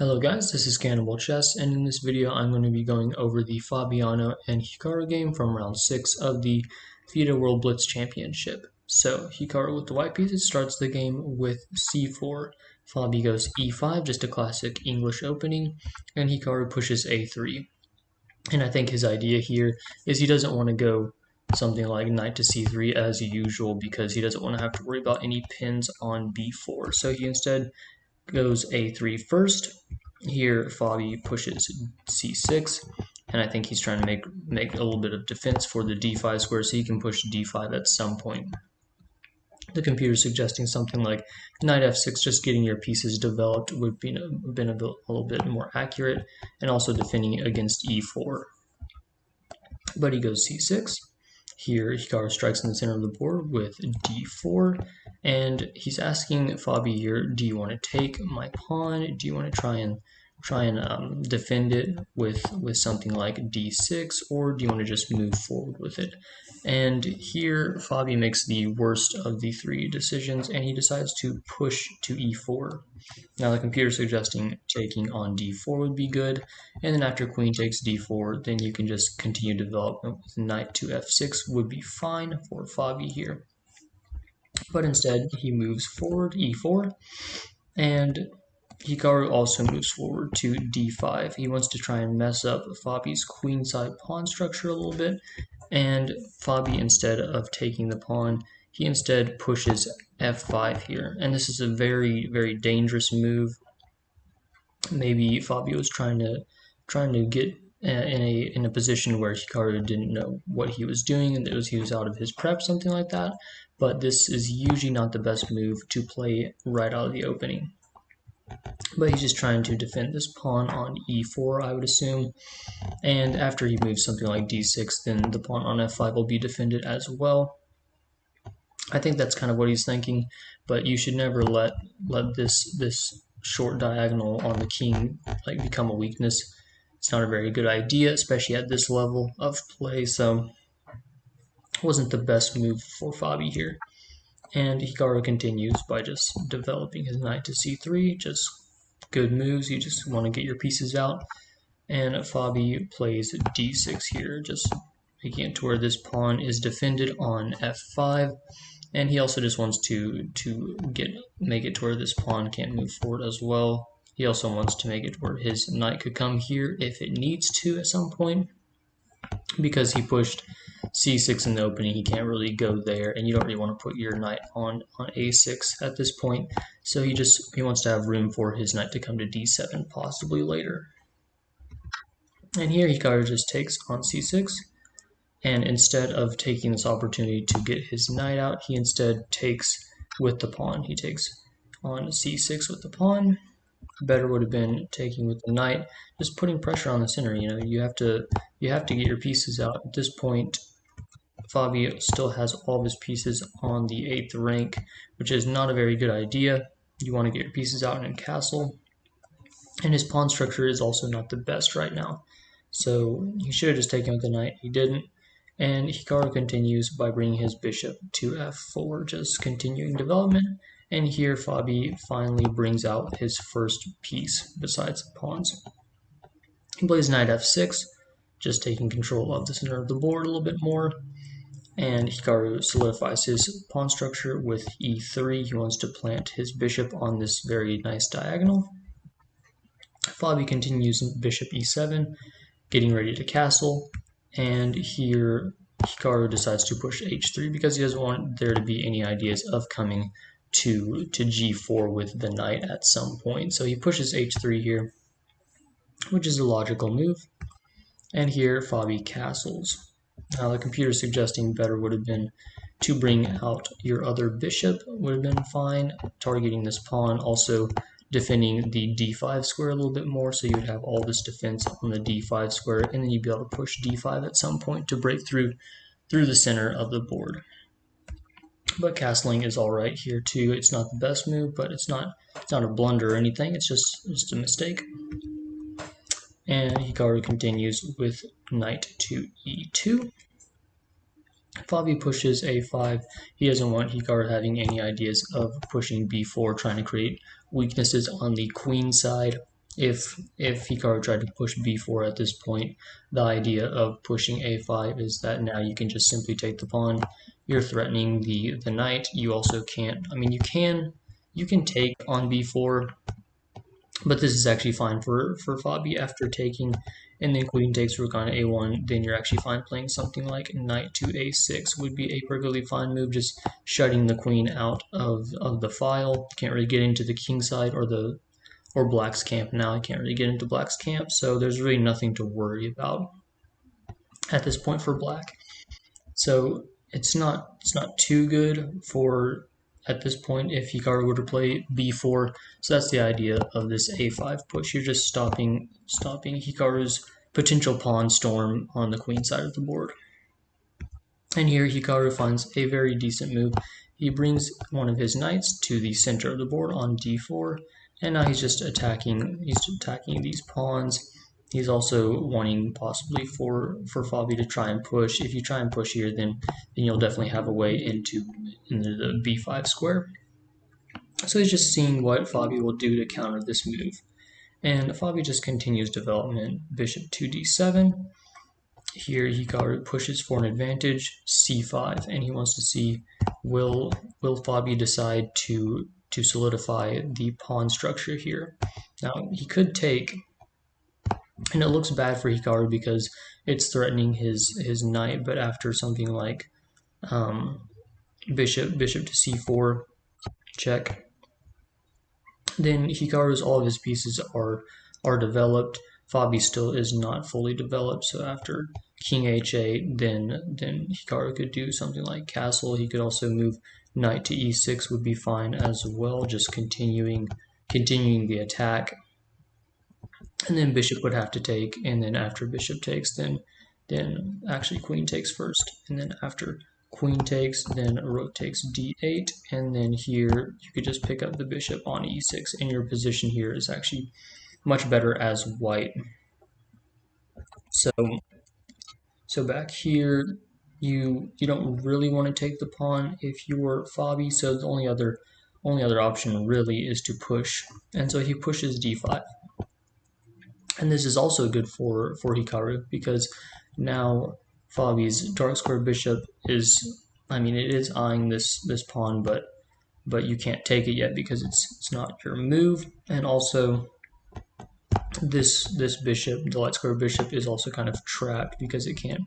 Hello guys, this is CannibalChess, and in this video I'm going to be going over the Fabiano and Hikaru game from round 6 of the FIDE World Blitz Championship. So, Hikaru with the white pieces starts the game with c4, Fabi goes e5, just a classic English opening, and Hikaru pushes a3. And I think his idea here is he doesn't want to go something like knight to c3 as usual because he doesn't want to have to worry about any pins on b4. So he instead goes a3 first. Here Fabi pushes c6, and I think he's trying to make a little bit of defense for the d5 square so he can push d5 at some point. The computer is suggesting something like knight f6, just getting your pieces developed would be been a little bit more accurate, and also defending against e4. But he goes c6. Here, Hikaru strikes in the center of the board with d4, and he's asking Fabi here, do you want to take my pawn? Do you want to try and defend it with something like d6, or do you want to just move forward with it? And here, Fabi makes the worst of the three decisions, and he decides to push to e4. Now the computer is suggesting taking on d4 would be good, and then after queen takes d4, then you can just continue development with knight to f6 would be fine for Fabi here. But instead, he moves forward e4, and Hikaru also moves forward to d5. He wants to try and mess up Fabi's queenside pawn structure a little bit, and Fabi, instead of taking the pawn, he instead pushes f5 here, and this is a very, very dangerous move. Maybe Fabi was trying to get in a position where Hikaru didn't know what he was doing, and he was out of his prep, something like that. But this is usually not the best move to play right out of the opening. But he's just trying to defend this pawn on e4, I would assume. And after he moves something like d6, then the pawn on f5 will be defended as well. I think that's kind of what he's thinking, but you should never let this short diagonal on the king become a weakness. It's not a very good idea, especially at this level of play, so it wasn't the best move for Fabi here. And Hikaru continues by just developing his knight to c3, just good moves. You just want to get your pieces out. And Fabi plays d6 here, just making it to where this pawn is defended on f5. And he also just wants to make it to where this pawn can't move forward as well. He also wants to make it where his knight could come here if it needs to at some point. Because he pushed c6 in the opening, he can't really go there, and you don't really want to put your knight on a6 at this point. So he wants to have room for his knight to come to d7 possibly later. And here Hikaru just takes on c6, and instead of taking this opportunity to get his knight out, he instead takes with the pawn. He takes on c6 with the pawn. Better would have been taking with the knight, just putting pressure on the center. You have to get your pieces out. At this point, Fabi still has all of his pieces on the 8th rank, which is not a very good idea. You want to get your pieces out in a castle, and his pawn structure is also not the best right now. So he should have just taken with the knight. He didn't, and Hikaru continues by bringing his bishop to f4, just continuing development. And here Fabi finally brings out his first piece besides the pawns. He plays knight f6, just taking control of the center of the board a little bit more. And Hikaru solidifies his pawn structure with e3. He wants to plant his bishop on this very nice diagonal. Fabi continues bishop e7, getting ready to castle. And here Hikaru decides to push h3 because he doesn't want there to be any ideas of coming to g4 with the knight at some point. So he pushes h3 here, which is a logical move. And here Fabi castles. Now the computer is suggesting better would have been to bring out your other bishop, would have been fine, targeting this pawn, also defending the d5 square a little bit more, so you would have all this defense on the d5 square, and then you'd be able to push d5 at some point to break through the center of the board. But castling is alright here too. It's not the best move, but it's not a blunder or anything. It's just a mistake. And Hikaru continues with knight to e2. Fabi pushes a5. He doesn't want Hikaru having any ideas of pushing b4, trying to create weaknesses on the queen side. if Hikaru tried to push b4 at this point, the idea of pushing a5 is that now you can just simply take the pawn. You're threatening the knight. You also can't. I mean, you can take on b4, but this is actually fine for Fabi after taking, and then queen takes rook on a1. Then you're actually fine playing something like knight to a6 would be a perfectly fine move, just shutting the queen out of the file. Can't really get into the king side or black's camp now. I can't really get into black's camp, so there's really nothing to worry about at this point for black. So it's not too good for at this point if Hikaru were to play b4. So that's the idea of this a5 push. You're just stopping Hikaru's potential pawn storm on the queen side of the board. And here Hikaru finds a very decent move. He brings one of his knights to the center of the board on d4, and now he's just attacking these pawns. He's also wanting possibly for Fabi to try and push. If you try and push here, then you'll definitely have a way into the b5 square. So he's just seeing what Fabi will do to counter this move. And Fabi just continues development, bishop to d7. Here Hikaru pushes for an advantage, c5, and he wants to see will Fabi decide to solidify the pawn structure here. Now he could take, and it looks bad for Hikaru because it's threatening his knight, but after something like bishop to c4 check, then Hikaru's all of his pieces are developed. Fabi still is not fully developed, so after king h8, then Hikaru could do something like castle. He could also move knight to e6 would be fine as well, just continuing the attack. And then bishop would have to take, and then after bishop takes, then actually queen takes first, and then after queen takes, then rook takes d8, and then here you could just pick up the bishop on e6, and your position here is actually much better as white. So back here, you don't really want to take the pawn if you were Fabi, so the only other option really is to push, and so he pushes d5. And this is also good for Hikaru because now Fabi's dark square bishop is, I mean, it is eyeing this pawn, but you can't take it yet because it's not your move. And also this bishop, the light square bishop, is also kind of trapped because it can't,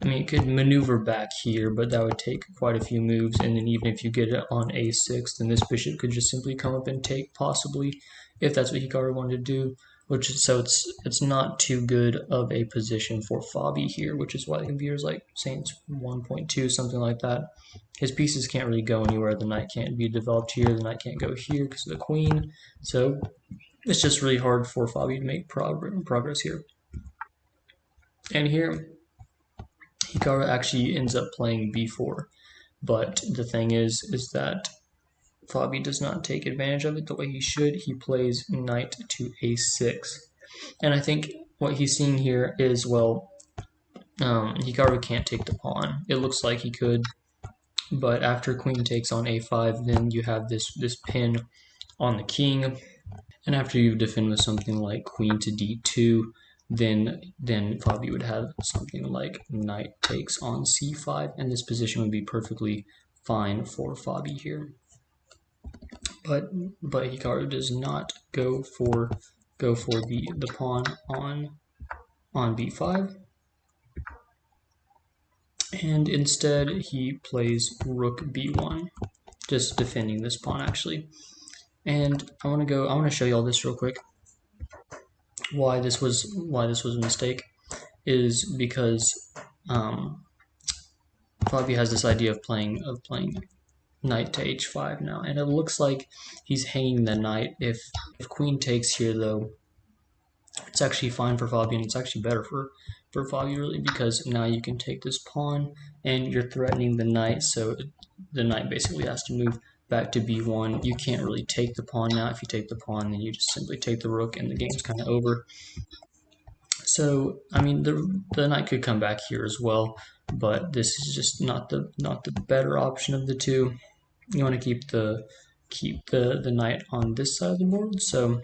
I mean, it could maneuver back here, but that would take quite a few moves, and then even if you get it on a6, then this bishop could just simply come up and take, possibly, if that's what Hikaru wanted to do. So it's not too good of a position for Fabi here, which is why the computer's like saying it's 1.2, something like that. His pieces can't really go anywhere. The knight can't be developed here. The knight can't go here because of the queen. So it's just really hard for Fabi to make progress here. And here, Hikaru actually ends up playing b4. But the thing is that Fabi does not take advantage of it the way he should. He plays knight to a6. And I think what he's seeing here is, well, Hikaru can't take the pawn. It looks like he could, but after queen takes on a5, then you have this pin on the king. And after you defend with something like queen to d2, then Fabi would have something like knight takes on c5, and this position would be perfectly fine for Fabi here. But Hikaru does not go for the pawn on b5, and instead he plays rook b1, just defending this pawn actually. And I want to show you all this real quick. Why this was a mistake is because Fabi has this idea of playing knight to h5 now, and it looks like he's hanging the knight. If queen takes here, though, it's actually fine for Fabi, and it's actually better for Fabi really, because now you can take this pawn and you're threatening the knight, so the knight basically has to move back to b1. You can't really take the pawn now. If you take the pawn, then you just simply take the rook and the game's kind of over. So I mean, the knight could come back here as well, but this is just not the better option of the two. You want to keep the knight on this side of the board. So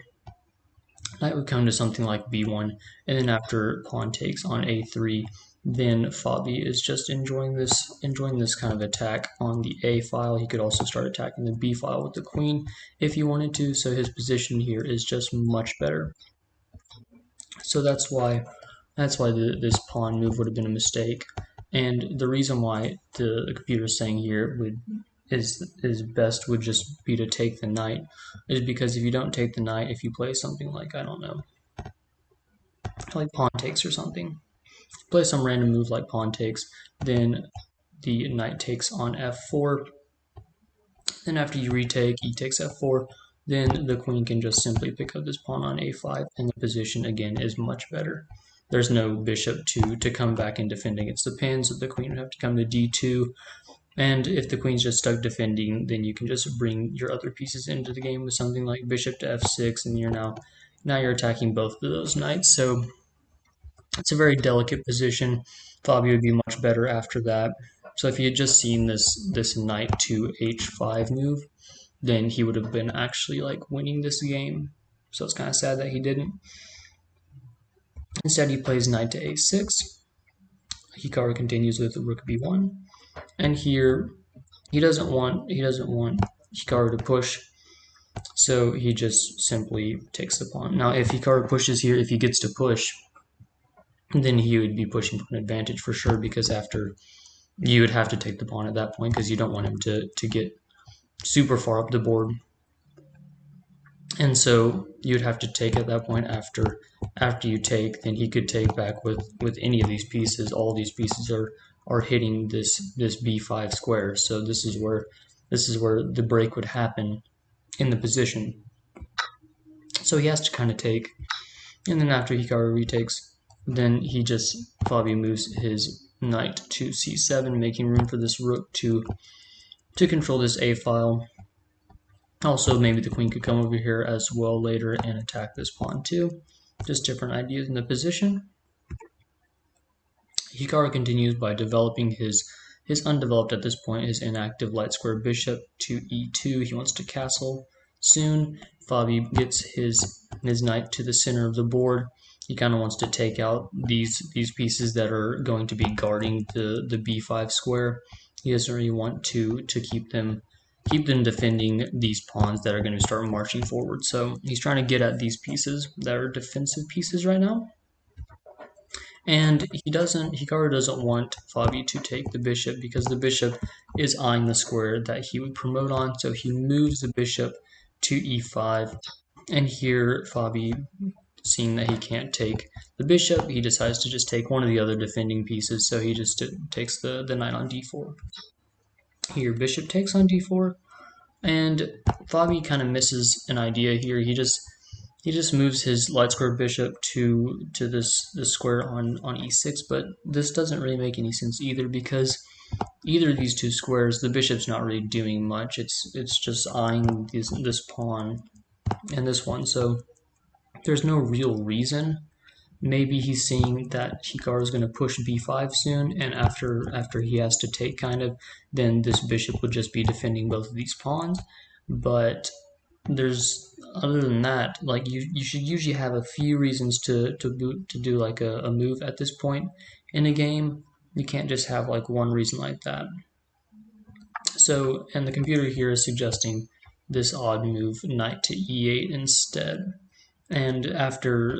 knight would come to something like b1, and then after pawn takes on a3, then Fabi is just enjoying this kind of attack on the a file. He could also start attacking the b file with the queen if he wanted to, so his position here is just much better. So that's why this pawn move would have been a mistake. And the reason why the computer is saying here is best would just be to take the knight, is because if you don't take the knight, if you play something like, I don't know, like pawn takes or something, play some random move like pawn takes, then the knight takes on f4, then after you retake, e takes f4, then the queen can just simply pick up this pawn on a5, and the position again is much better. There's no bishop to come back and defend against the pin, so the queen would have to come to d2, and if the queen's just stuck defending, then you can just bring your other pieces into the game with something like bishop to f6, and you're now you're attacking both of those knights. So it's a very delicate position. Fabi would be much better after that. So if he had just seen this knight to h5 move, then he would have been actually like winning this game. So it's kind of sad that he didn't. Instead, he plays knight to a6. Hikaru continues with rook b1, and here he doesn't want Hikaru to push, so he just simply takes the pawn. Now, if Hikaru pushes here, if he gets to push, then he would be pushing for an advantage for sure, because after you would have to take the pawn at that point because you don't want him to get super far up the board. And so you'd have to take at that point. After you take, then he could take back with any of these pieces. All these pieces are hitting this b5 square. So this is where the break would happen in the position. So he has to kind of take, and then after Hikaru retakes, then Fabi moves his knight to c7, making room for this rook to control this a file. Also, maybe the queen could come over here as well later and attack this pawn too. Just different ideas in the position. Hikaru continues by developing his undeveloped at this point, his inactive light square bishop to e2. He wants to castle soon. Fabi gets his knight to the center of the board. He kind of wants to take out these pieces that are going to be guarding the b5 square. He doesn't really want to keep them defending these pawns that are going to start marching forward. So he's trying to get at these pieces that are defensive pieces right now. And Hikaru doesn't want Fabi to take the bishop because the bishop is eyeing the square that he would promote on. So he moves the bishop to e5. And here Fabi, seeing that he can't take the bishop, he decides to just take one of the other defending pieces. So he just takes the knight on d4. Here, bishop takes on d4, and Fabi kind of misses an idea here. He just moves his light square bishop to this square on e6, but this doesn't really make any sense either, because either of these two squares, the bishop's not really doing much. It's just eyeing this pawn and this one, so there's no real reason. Maybe he's seeing that Hikaru is going to push b5 soon, and after he has to take, kind of, then this bishop would just be defending both of these pawns. But other than that, like you should usually have a few reasons to do like a move at this point in a game. You can't just have like one reason like that. So, and the computer here is suggesting this odd move, knight to e8 instead. And after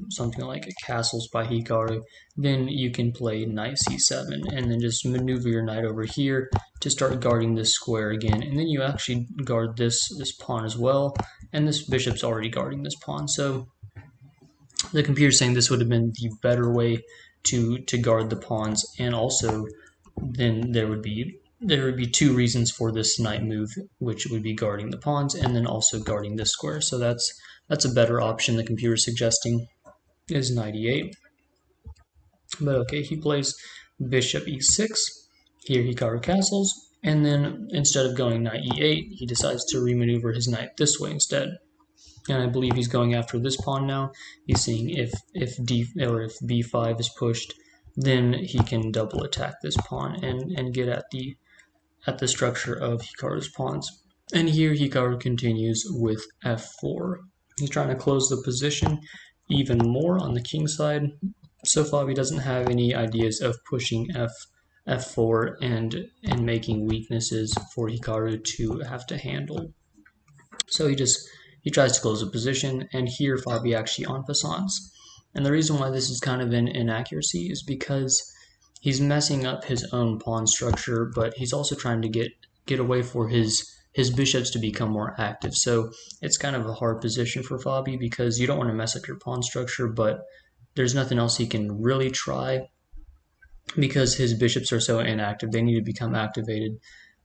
something like castles by Hikaru, then you can play knight c7 and then just maneuver your knight over here to start guarding this square again. And then you actually guard this pawn as well, and this bishop's already guarding this pawn. So the computer's saying this would have been the better way to guard the pawns, and also then there would be two reasons for this knight move, which would be guarding the pawns and then also guarding this square. So that's a better option the computer is suggesting, is knight e8. But okay, he plays bishop e6. Here Hikaru castles, and then instead of going knight e8, he decides to remaneuver his knight this way instead. And I believe he's going after this pawn now. He's seeing if b5 is pushed, then he can double attack this pawn and get at the structure of Hikaru's pawns. And here Hikaru continues with f4. He's trying to close the position even more on the king side. So Fabi doesn't have any ideas of pushing f4 and making weaknesses for Hikaru to have to handle. So he tries to close the position, and here Fabi actually en passants. And the reason why this is kind of an inaccuracy is because he's messing up his own pawn structure, but he's also trying to get away for his bishops to become more active. So it's kind of a hard position for Fabi because you don't want to mess up your pawn structure, but there's nothing else he can really try because his bishops are so inactive. They need to become activated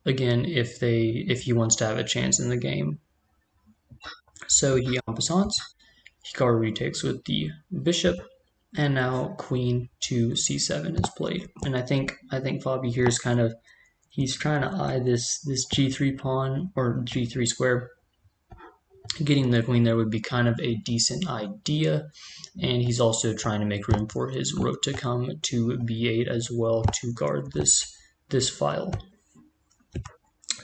again if he wants to have a chance in the game. So he en passants. Hikaru retakes with the bishop, and now queen to c7 is played. And I think Fabi here is kind of, he's trying to eye this g3 pawn or g3 square. Getting the queen there would be kind of a decent idea, and he's also trying to make room for his rook to come to b8 as well to guard this file.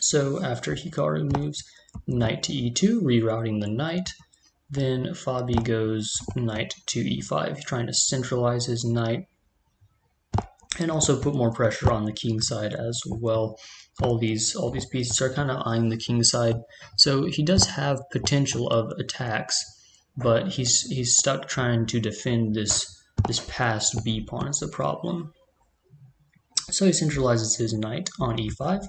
So after Hikaru moves knight to e2, rerouting the knight, then Fabi goes knight to e5, trying to centralize his knight and also put more pressure on the king side as well. All these pieces are kind of eyeing the king side, so he does have potential of attacks, but he's stuck trying to defend this passed b pawn is the problem. So he centralizes his knight on e5,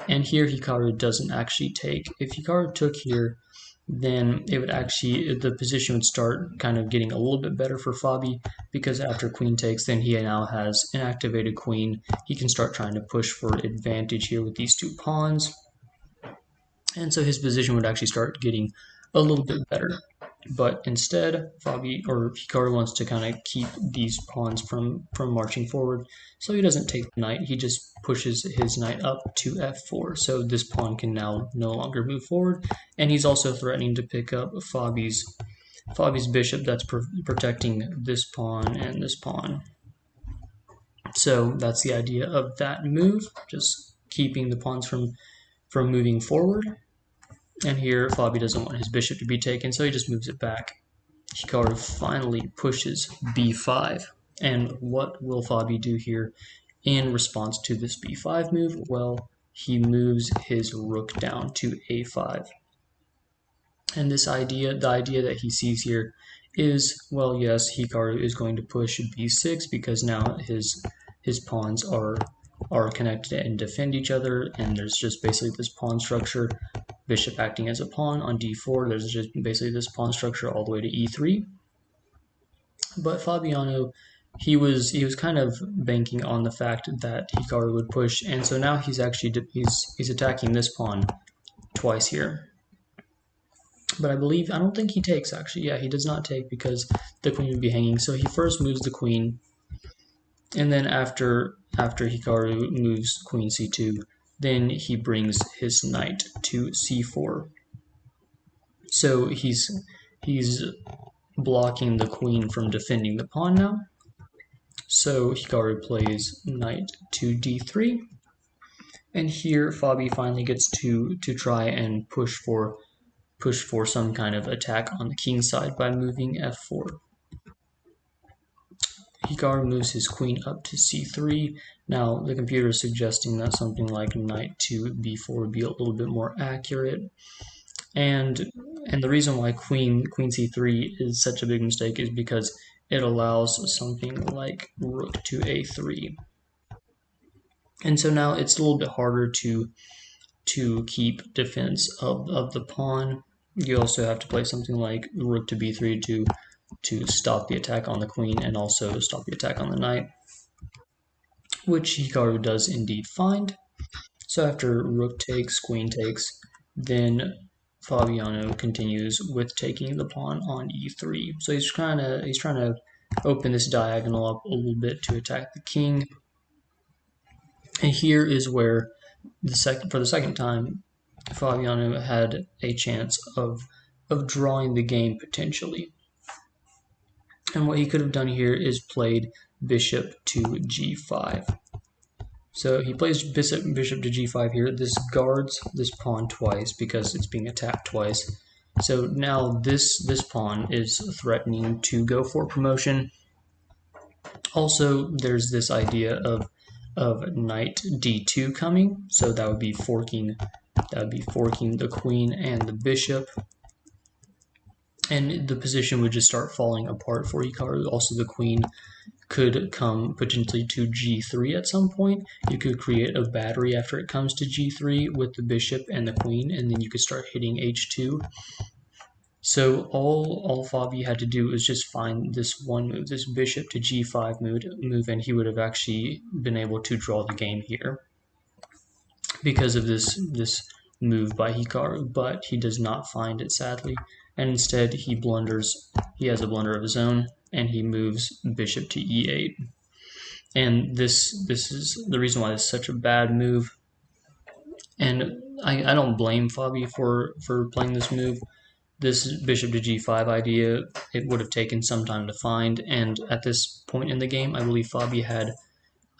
and here Hikaru doesn't actually take. If Hikaru took here, then it would actually, the position would start kind of getting a little bit better for Fabi, because after queen takes, then he now has an activated queen. He can start trying to push for advantage here with these two pawns, and so his position would actually start getting a little bit better. But instead, Hikaru wants to kind of keep these pawns from marching forward, so he doesn't take the knight. He just pushes his knight up to f4, so this pawn can now no longer move forward, and he's also threatening to pick up Fabi's bishop that's protecting this pawn and this pawn. So that's the idea of that move, just keeping the pawns from moving forward. And here Fabi doesn't want his bishop to be taken, so he just moves it back. Hikaru finally pushes b5. And what will Fabi do here in response to this b5 move? Well, he moves his rook down to a5. And the idea that he sees here is, well, yes, Hikaru is going to push b6 because now his pawns are connected and defend each other, and there's just basically this pawn structure, bishop acting as a pawn on d4. There's just basically this pawn structure all the way to e3. But Fabiano, he was kind of banking on the fact that Hikaru would push, and so now he's actually he's attacking this pawn twice here. But I don't think he takes, actually. Yeah, he does not take because the queen would be hanging. So he first moves the queen, and then after Hikaru moves queen c2, then he brings his knight to c4. So he's blocking the queen from defending the pawn now. So Hikaru plays knight to d3, and here Fabi finally gets to try and push for some kind of attack on the king side by moving f4. Hikaru moves his queen up to c3. Now the computer is suggesting that something like knight to b4 would be a little bit more accurate. And the reason why queen c3 is such a big mistake is because it allows something like rook to a3. And so now it's a little bit harder to keep defense of the pawn. You also have to play something like rook to b3 to stop the attack on the queen and also stop the attack on the knight, which Hikaru does indeed find. So after rook takes, queen takes, then Fabiano continues with taking the pawn on e3. So he's trying to open this diagonal up a little bit to attack the king. And here is where for the second time, Fabiano had a chance of drawing the game potentially. And what he could have done here is played bishop to g5. So he plays bishop to g5 here. This guards this pawn twice because it's being attacked twice. So now this pawn is threatening to go for promotion. Also, there's this idea of knight d2 coming, so that would be forking the queen and the bishop, and the position would just start falling apart for Hikaru. Also, the queen could come potentially to g3 at some point. You could create a battery after it comes to g3 with the bishop and the queen, and then you could start hitting h2. So all Fabi had to do was just find this one move, this bishop to g5 move, and he would have actually been able to draw the game here because of this move by Hikaru, but he does not find it, sadly, and instead he blunders. He has a blunder of his own, and he moves bishop to e8. And this is the reason why this is such a bad move. And I don't blame Fabi for playing this move. This bishop to g5 idea, it would have taken some time to find, and at this point in the game, I believe Fabi had,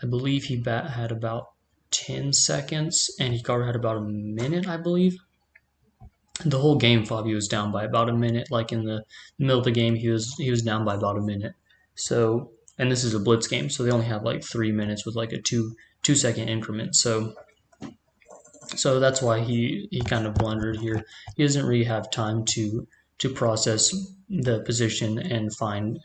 he had about 10 seconds, and Hikaru had about a minute, I believe. The whole game, Fabi was down by about a minute. Like in the middle of the game, he was down by about a minute. So, and this is a blitz game, so they only have like 3 minutes with like a 2-second increment. So that's why he kind of blundered here. He doesn't really have time to process the position and find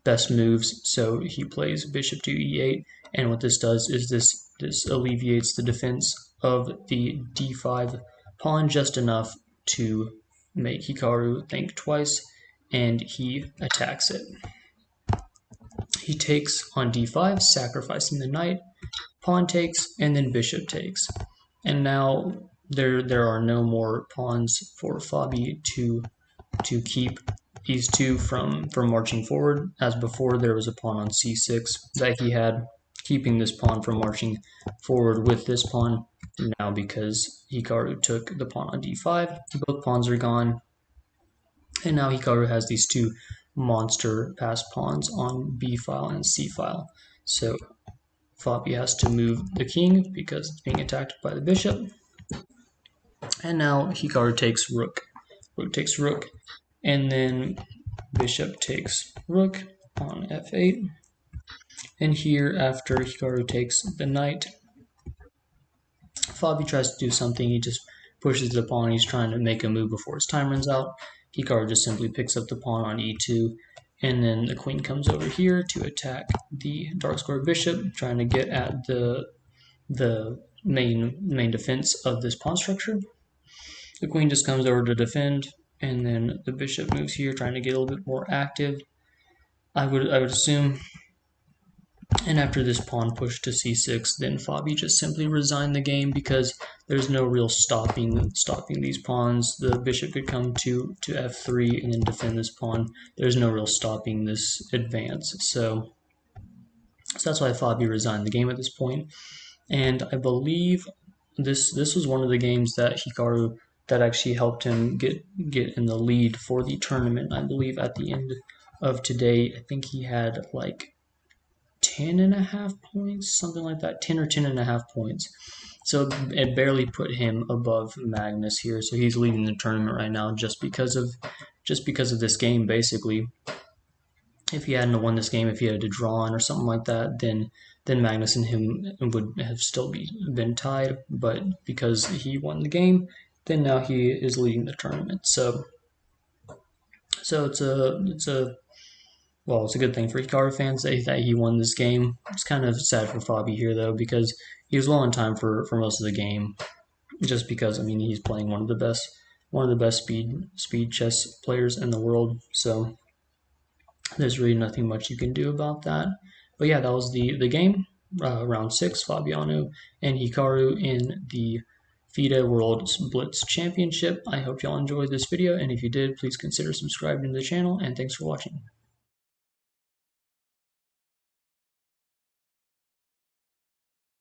best moves. So he plays bishop to e8, and what this does is this alleviates the defense of the d5 pawn just enough to make Hikaru think twice, and he attacks it. He takes on d5, sacrificing the knight, pawn takes, and then bishop takes. And now there are no more pawns for Fabi to keep these two from marching forward. As before, there was a pawn on c6 that he had, keeping this pawn from marching forward with this pawn. Now, because Hikaru took the pawn on d5, both pawns are gone. And now Hikaru has these two monster passed pawns on b file and c file. So Fabi has to move the king because it's being attacked by the bishop. And now Hikaru takes rook. Rook takes rook. And then bishop takes rook on f8. And here, after Hikaru takes the knight, Fabi tries to do something. He just pushes the pawn. He's trying to make a move before his time runs out. Hikaru just simply picks up the pawn on e2. And then the queen comes over here to attack the dark square bishop, trying to get at the main defense of this pawn structure. The queen just comes over to defend, and then the bishop moves here, trying to get a little bit more active, I would assume. And after this pawn push to c6, then Fabi just simply resigned the game because there's no real stopping these pawns. The bishop could come to f3 and then defend this pawn. There's no real stopping this advance. So that's why Fabi resigned the game at this point. And I believe this was one of the games that Hikaru that actually helped him get in the lead for the tournament. I believe at the end of today, I think he had like 10.5 points, something like that, 10 or 10.5 points. So it barely put him above Magnus here. So he's leading the tournament right now just because of this game, basically. If he hadn't won this game, if he had to draw on or something like that, then Magnus and him would have still been tied. But because he won the game, then now he is leading the tournament. So it's a good thing for Hikaru fans that he won this game. It's kind of sad for Fabi here though, because he was well in time for most of the game. Just because, I mean, he's playing one of the best speed chess players in the world. So there's really nothing much you can do about that. But yeah, that was the game. Round 6, Fabiano and Hikaru in the FIDE World Blitz Championship. I hope y'all enjoyed this video, and if you did, please consider subscribing to the channel, and thanks for watching.